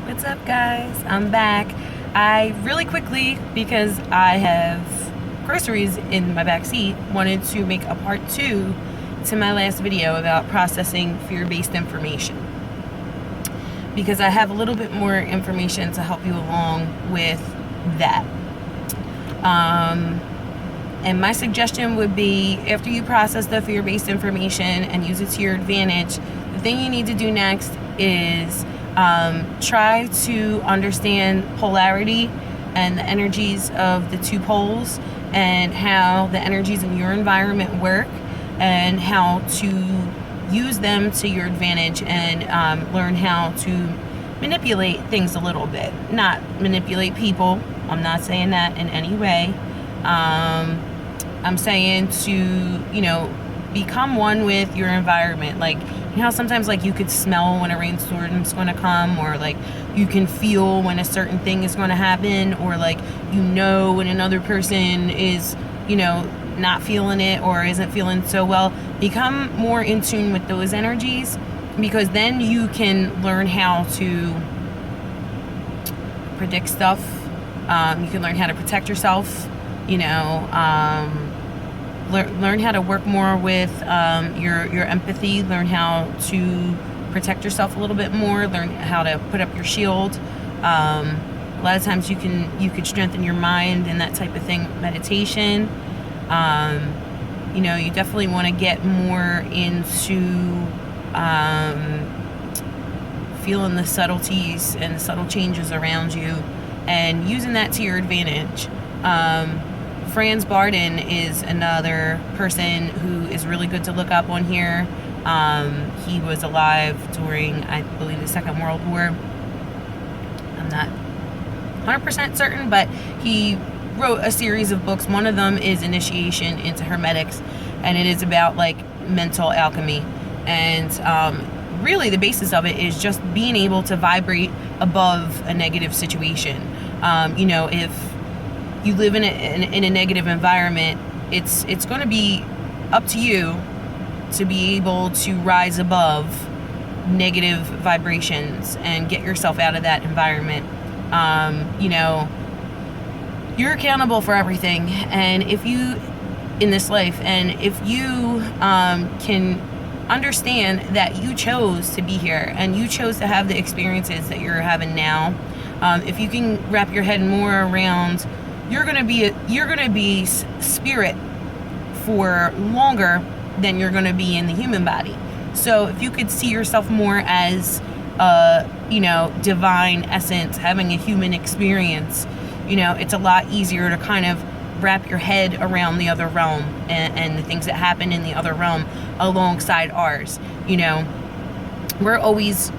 What's up, guys? I'm back. I really quickly, because I have groceries in my back seat, wanted to make a part 2 to my last video about processing fear-based information, because I have a little bit more information to help you along with that. And my suggestion would be, after you process the fear-based information and use it to your advantage, the thing you need to do next is try to understand polarity and the energies of the two poles, and how the energies in your environment work, and how to use them to your advantage, and learn how to manipulate things a little bit. Not manipulate people. I'm not saying that in any way. I'm saying to, become one with your environment. Like, how sometimes, like, you could smell when a rainstorm's going to come, or like you can feel when a certain thing is going to happen, or like when another person is not feeling it or isn't feeling so well. Become more in tune with those energies, because then you can learn how to predict stuff. You can learn how to protect yourself, learn how to work more with your empathy, learn how to protect yourself a little bit more, learn how to put up your shield. A lot of times you could strengthen your mind and that type of thing. Meditation. You definitely want to get more into feeling the subtleties and the subtle changes around you, and using that to your advantage. Franz Barden is another person who is really good to look up on here. He was alive during, I believe, the Second World War. I'm not 100% certain, but he wrote a series of books. One of them is Initiation into Hermetics, and it is about like mental alchemy. And really the basis of it is just being able to vibrate above a negative situation. If you live in a negative environment, it's going to be up to you to be able to rise above negative vibrations and get yourself out of that environment. You're accountable for everything, and if you in this life, and if you can understand that you chose to be here and you chose to have the experiences that you're having now, if you can wrap your head more around, you're gonna be spirit for longer than you're gonna be in the human body. So if you could see yourself more as divine essence having a human experience, it's a lot easier to kind of wrap your head around the other realm and the things that happen in the other realm alongside ours. We're always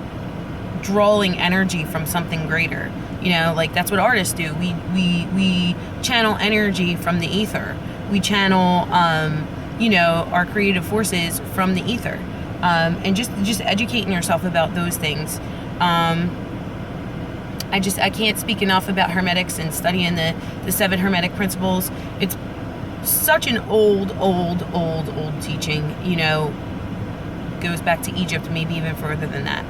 drawing energy from something greater. Like that's what artists do. We channel energy from the ether. We channel our creative forces from the ether. And just educating yourself about those things. I can't speak enough about hermetics and studying the 7 hermetic principles. It's such an old teaching. Goes back to Egypt, maybe even further than that.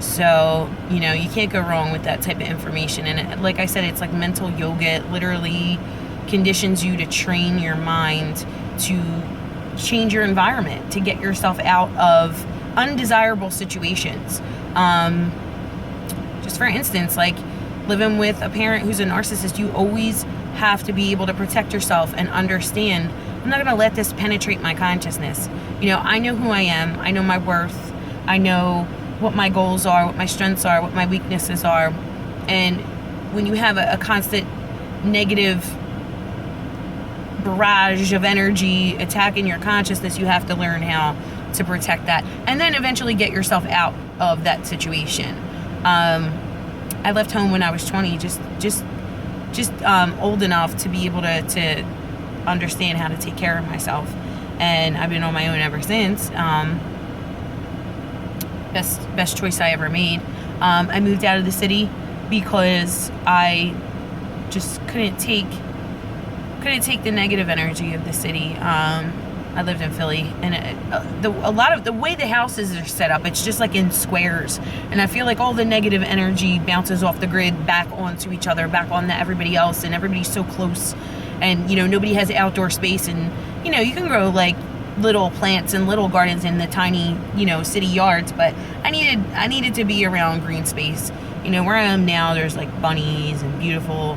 So, you can't go wrong with that type of information. And like I said, it's like mental yoga. It literally conditions you to train your mind to change your environment, to get yourself out of undesirable situations. Just for instance, like living with a parent who's a narcissist, you always have to be able to protect yourself and understand, I'm not going to let this penetrate my consciousness. I know who I am. I know my worth. I know what my goals are, what my strengths are, what my weaknesses are. And when you have a constant negative barrage of energy attacking your consciousness, you have to learn how to protect that, and then eventually get yourself out of that situation. I left home when I was 20, just old enough to be able to understand how to take care of myself, and I've been on my own ever since. Best choice I ever made. I moved out of the city because I just couldn't take the negative energy of the city. I lived in Philly, and a lot of the way the houses are set up, it's just like in squares, and I feel like all the negative energy bounces off the grid back onto each other, back onto everybody else, and everybody's so close, and nobody has outdoor space, and you can grow like little plants and little gardens in the tiny city yards, but I needed to be around green space. Where I am now, there's like bunnies and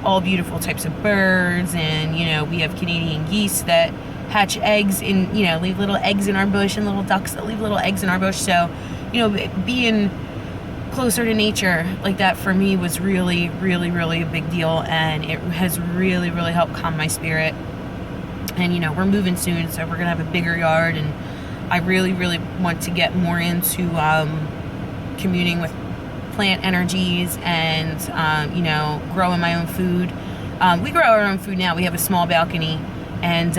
all beautiful types of birds, and we have Canadian geese that hatch eggs and leave little eggs in our bush, and little ducks that leave little eggs in our bush. So being closer to nature like that for me was really, really, really a big deal, and it has really, really helped calm my spirit. And we're moving soon, so we're gonna have a bigger yard, and I really, really want to get more into communing with plant energies and growing my own food. We grow our own food now. We have a small balcony, and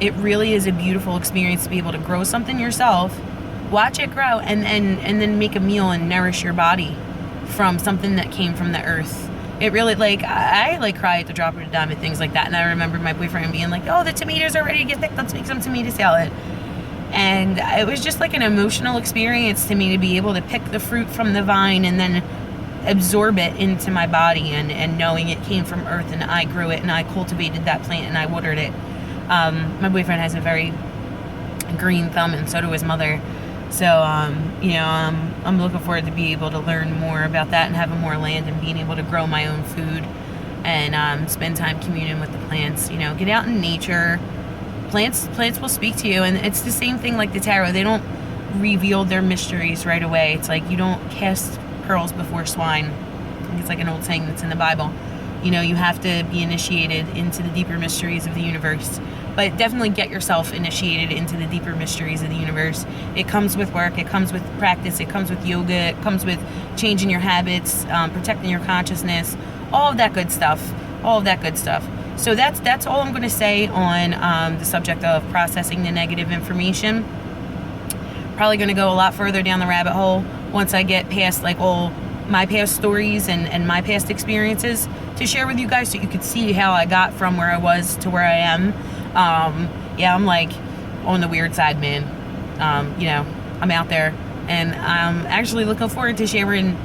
it really is a beautiful experience to be able to grow something yourself, watch it grow, and then make a meal and nourish your body from something that came from the earth. It really, I cry at the drop of a dime at things like that. And I remember my boyfriend being like, oh, the tomatoes are ready to get thick, let's make some tomato salad. And it was just like an emotional experience to me to be able to pick the fruit from the vine and then absorb it into my body, and knowing it came from earth, and I grew it, and I cultivated that plant, and I watered it. My boyfriend has a very green thumb, and so do his mother. So, I'm looking forward to be able to learn more about that and having more land and being able to grow my own food and spend time communing with the plants. Get out in nature. Plants will speak to you, and it's the same thing like the tarot. They don't reveal their mysteries right away. It's like you don't cast pearls before swine. I think it's like an old saying that's in the Bible. You have to be initiated into the deeper mysteries of the universe. But definitely get yourself initiated into the deeper mysteries of the universe. It comes with work, it comes with practice, it comes with yoga, it comes with changing your habits, protecting your consciousness, all of that good stuff. So that's all I'm going to say on the subject of processing the negative information. Probably going to go a lot further down the rabbit hole once I get past all my past stories and my past experiences to share with you guys, so you could see how I got from where I was to where I am. I'm like on the weird side, man. I'm out there, and I'm actually looking forward to sharing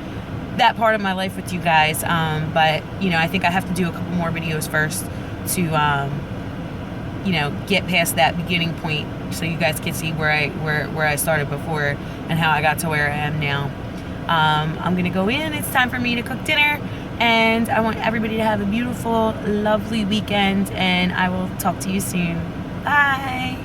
that part of my life with you guys. But I think I have to do a couple more videos first to get past that beginning point, so you guys can see where I started before and how I got to where I am now. I'm gonna go in. It's time for me to cook dinner, and I want everybody to have a beautiful, lovely weekend, and I will talk to you soon. Bye.